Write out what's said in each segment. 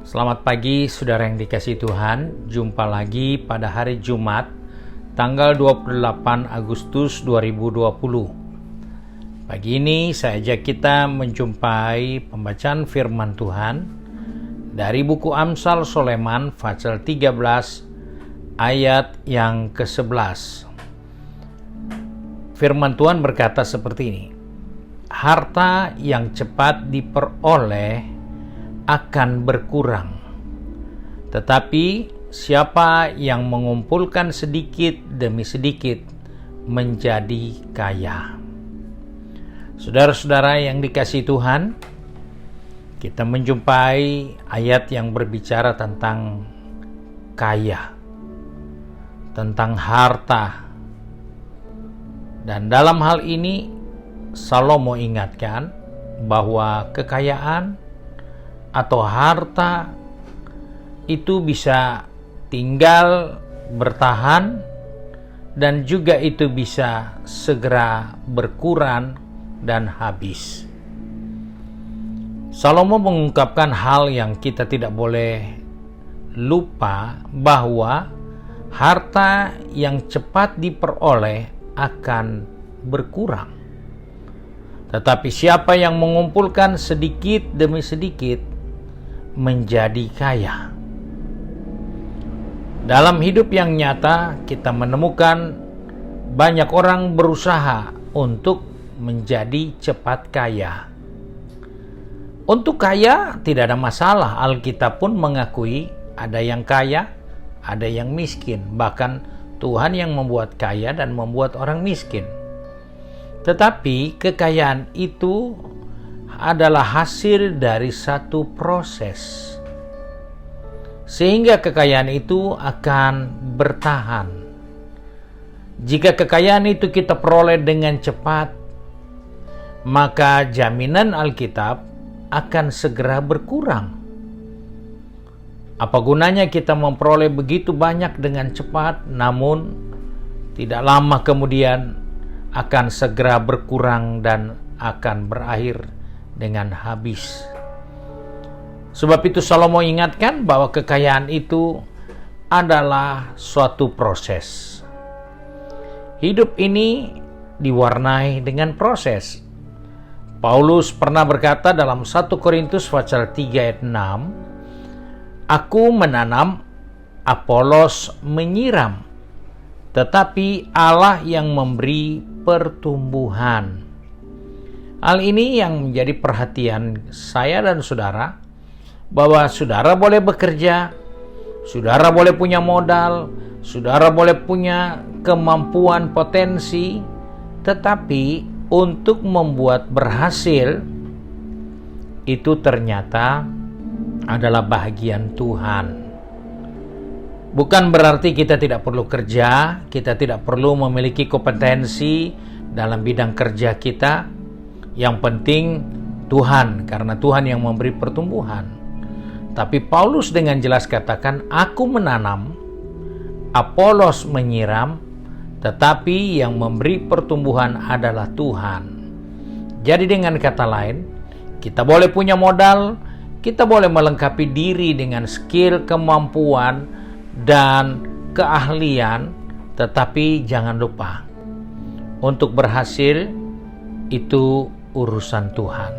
Selamat pagi saudara yang dikasihi Tuhan. Jumpa lagi pada hari Jumat tanggal 28 Agustus 2020. Pagi ini saya ajak kita menjumpai pembacaan firman Tuhan dari buku Amsal Soleman pasal 13 ayat yang ke-11. Firman Tuhan berkata seperti ini. Harta yang cepat diperoleh akan berkurang, tetapi siapa yang mengumpulkan sedikit demi sedikit menjadi kaya. Saudara-saudara yang dikasihi Tuhan, kita menjumpai ayat yang berbicara tentang kaya, tentang harta. Dan dalam hal ini Salomo ingatkan bahwa kekayaan atau harta itu bisa tinggal bertahan dan juga itu bisa segera berkurang dan habis. Salomo mengungkapkan hal yang kita tidak boleh lupa, bahwa harta yang cepat diperoleh akan berkurang. Tetapi siapa yang mengumpulkan sedikit demi sedikit menjadi kaya. Dalam hidup yang nyata, kita menemukan banyak orang berusaha untuk menjadi cepat kaya. Untuk kaya tidak ada masalah. Alkitab pun mengakui ada yang kaya, ada yang miskin. Bahkan Tuhan yang membuat kaya dan membuat orang miskin. Tetapi kekayaan itu adalah hasil dari satu proses, sehingga kekayaan itu akan bertahan. Jika kekayaan itu kita peroleh dengan cepat, maka jaminan Alkitab akan segera berkurang. Apa gunanya kita memperoleh begitu banyak dengan cepat, namun tidak lama kemudian akan segera berkurang dan akan berakhir dengan habis. Sebab itu Salomo ingatkan bahwa kekayaan itu adalah suatu proses. Hidup ini diwarnai dengan proses. Paulus pernah berkata dalam 1 Korintus pasal 3 ayat 6, Aku menanam, Apolos menyiram, tetapi Allah yang memberi pertumbuhan. Hal ini yang menjadi perhatian saya dan saudara, bahwa saudara boleh bekerja, saudara boleh punya modal, saudara boleh punya kemampuan potensi, tetapi untuk membuat berhasil itu ternyata adalah bahagian Tuhan. Bukan berarti kita tidak perlu kerja, kita tidak perlu memiliki kompetensi dalam bidang kerja kita. Yang penting Tuhan, karena Tuhan yang memberi pertumbuhan. Tapi Paulus dengan jelas katakan, Aku menanam, Apolos menyiram, tetapi yang memberi pertumbuhan adalah Tuhan. Jadi dengan kata lain, kita boleh punya modal, kita boleh melengkapi diri dengan skill, kemampuan, dan keahlian, tetapi jangan lupa, untuk berhasil itu urusan Tuhan.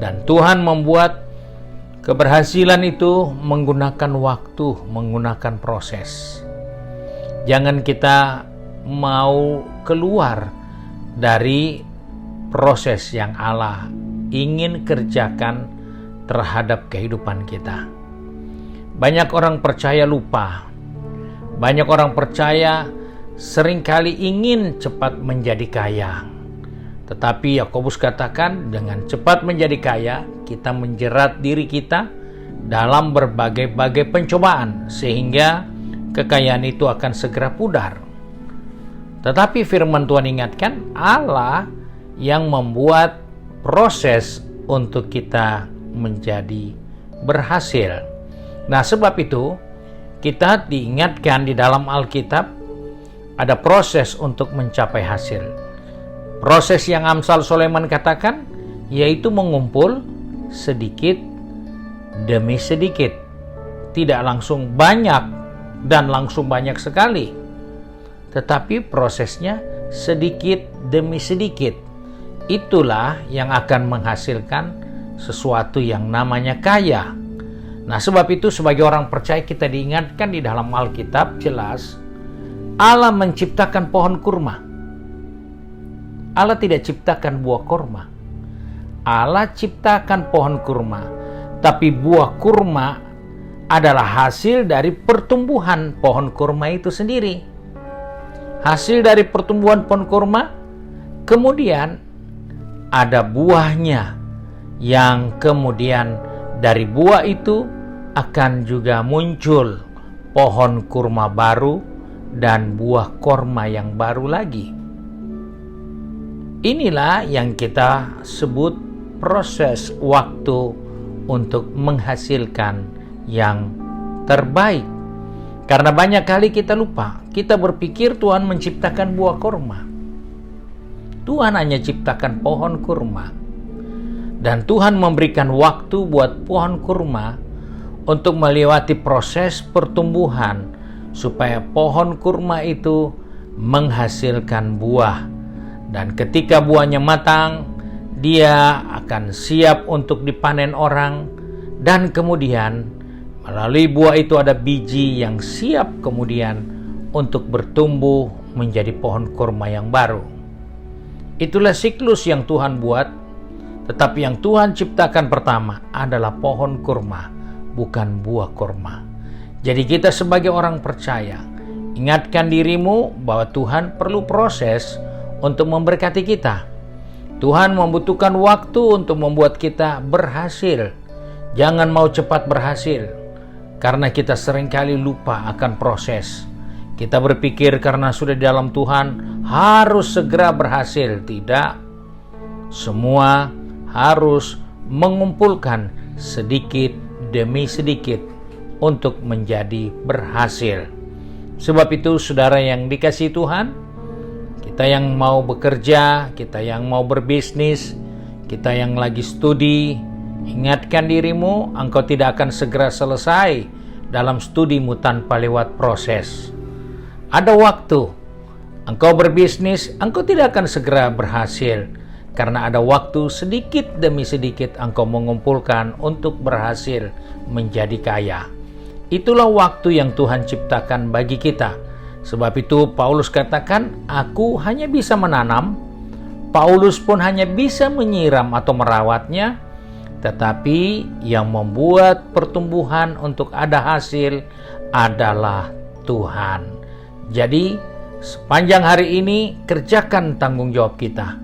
Dan Tuhan membuat keberhasilan itu menggunakan waktu, menggunakan proses. Jangan kita mau keluar dari proses yang Allah ingin kerjakan terhadap kehidupan kita. Banyak orang percaya lupa. Banyak orang percaya seringkali ingin cepat menjadi kaya. Tetapi Yakobus katakan, dengan cepat menjadi kaya, kita menjerat diri kita dalam berbagai-bagai pencobaan, sehingga kekayaan itu akan segera pudar. Tetapi firman Tuhan ingatkan, Allah yang membuat proses untuk kita menjadi berhasil. Nah, sebab itu kita diingatkan di dalam Alkitab ada proses untuk mencapai hasil. Proses yang Amsal Soleman katakan, yaitu mengumpul sedikit demi sedikit. Tidak langsung banyak dan langsung banyak sekali, tetapi prosesnya sedikit demi sedikit. Itulah yang akan menghasilkan sesuatu yang namanya kaya. Nah, sebab itu sebagai orang percaya kita diingatkan di dalam Alkitab jelas Allah menciptakan pohon kurma. Allah tidak ciptakan buah kurma. Allah ciptakan pohon kurma, tapi buah kurma adalah hasil dari pertumbuhan pohon kurma itu sendiri. Hasil dari pertumbuhan pohon kurma, kemudian ada buahnya, yang kemudian dari buah itu akan juga muncul pohon kurma baru dan buah kurma yang baru lagi. Inilah yang kita sebut proses waktu untuk menghasilkan yang terbaik. Karena banyak kali kita lupa, kita berpikir Tuhan menciptakan buah kurma. Tuhan hanya ciptakan pohon kurma. Dan Tuhan memberikan waktu buat pohon kurma untuk melewati proses pertumbuhan supaya pohon kurma itu menghasilkan buah. Dan ketika buahnya matang, dia akan siap untuk dipanen orang, dan kemudian melalui buah itu ada biji yang siap kemudian untuk bertumbuh menjadi pohon kurma yang baru. Itulah siklus yang Tuhan buat, tetapi yang Tuhan ciptakan pertama adalah pohon kurma, bukan buah kurma. Jadi kita sebagai orang percaya, ingatkan dirimu bahwa Tuhan perlu proses untuk memberkati kita. Tuhan membutuhkan waktu untuk membuat kita berhasil. Jangan mau cepat berhasil, karena kita seringkali lupa akan proses. Kita berpikir karena sudah di dalam Tuhan harus segera berhasil. Tidak. Semua harus mengumpulkan sedikit demi sedikit untuk menjadi berhasil. Sebab itu saudara yang dikasihi Tuhan, kita yang mau bekerja, kita yang mau berbisnis, kita yang lagi studi, ingatkan dirimu, engkau tidak akan segera selesai dalam studimu tanpa lewat proses. Ada waktu. Engkau berbisnis, engkau tidak akan segera berhasil, karena ada waktu sedikit demi sedikit engkau mengumpulkan untuk berhasil menjadi kaya. Itulah waktu yang Tuhan ciptakan bagi kita. Sebab itu Paulus katakan, aku hanya bisa menanam, Paulus pun hanya bisa menyiram atau merawatnya, tetapi yang membuat pertumbuhan untuk ada hasil adalah Tuhan. Jadi sepanjang hari ini kerjakan tanggung jawab kita.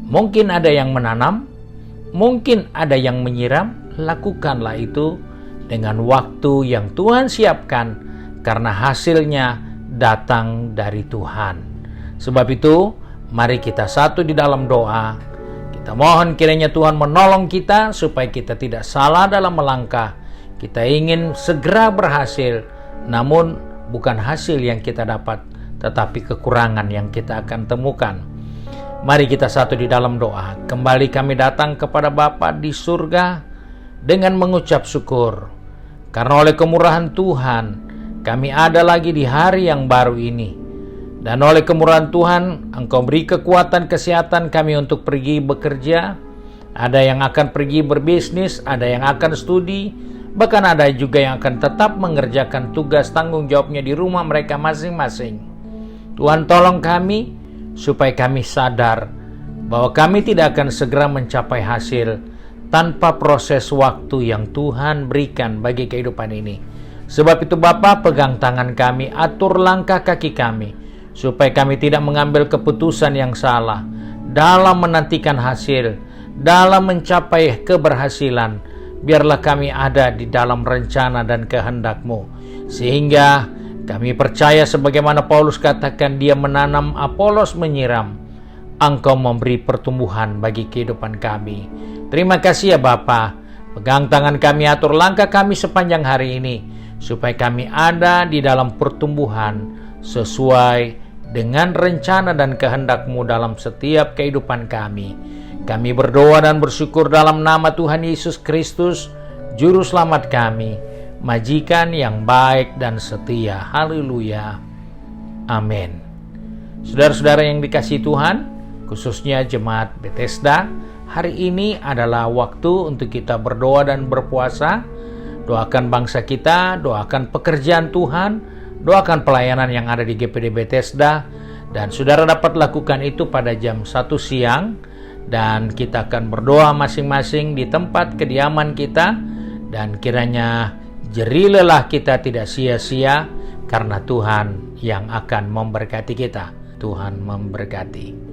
Mungkin ada yang menanam, mungkin ada yang menyiram, lakukanlah itu dengan waktu yang Tuhan siapkan, karena hasilnya datang dari Tuhan. Sebab itu, mari kita satu di dalam doa. Kita mohon kiranya Tuhan menolong kita supaya kita tidak salah dalam melangkah. Kita ingin segera berhasil, namun bukan hasil yang kita dapat, tetapi kekurangan yang kita akan temukan. Mari kita satu di dalam doa. Kembali kami datang kepada Bapa di surga dengan mengucap syukur. Karena oleh kemurahan Tuhan, kami ada lagi di hari yang baru ini. Dan oleh kemurahan Tuhan, Engkau beri kekuatan kesehatan kami untuk pergi bekerja. Ada yang akan pergi berbisnis, ada yang akan studi, bahkan ada juga yang akan tetap mengerjakan tugas tanggung jawabnya di rumah mereka masing-masing. Tuhan tolong kami supaya kami sadar bahwa kami tidak akan segera mencapai hasil tanpa proses waktu yang Tuhan berikan bagi kehidupan ini. Sebab itu Bapa, pegang tangan kami, atur langkah kaki kami, supaya kami tidak mengambil keputusan yang salah dalam menantikan hasil, dalam mencapai keberhasilan. Biarlah kami ada di dalam rencana dan kehendak-Mu, sehingga kami percaya sebagaimana Paulus katakan, dia menanam, Apolos menyiram, Engkau memberi pertumbuhan bagi kehidupan kami. Terima kasih ya Bapa. Pegang tangan kami, atur langkah kami sepanjang hari ini, supaya kami ada di dalam pertumbuhan sesuai dengan rencana dan kehendak-Mu dalam setiap kehidupan kami. Kami berdoa dan bersyukur dalam nama Tuhan Yesus Kristus. Juru Selamat kami, Majikan yang baik dan setia. Haleluya. Amin. Saudara-saudara yang dikasihi Tuhan, khususnya Jemaat Bethesda, hari ini adalah waktu untuk kita berdoa dan berpuasa. Doakan bangsa kita, doakan pekerjaan Tuhan, doakan pelayanan yang ada di GPD Bethesda, dan saudara dapat lakukan itu pada jam 1 siang, dan kita akan berdoa masing-masing di tempat kediaman kita, dan kiranya jerih lelah kita tidak sia-sia, karena Tuhan yang akan memberkati kita. Tuhan memberkati.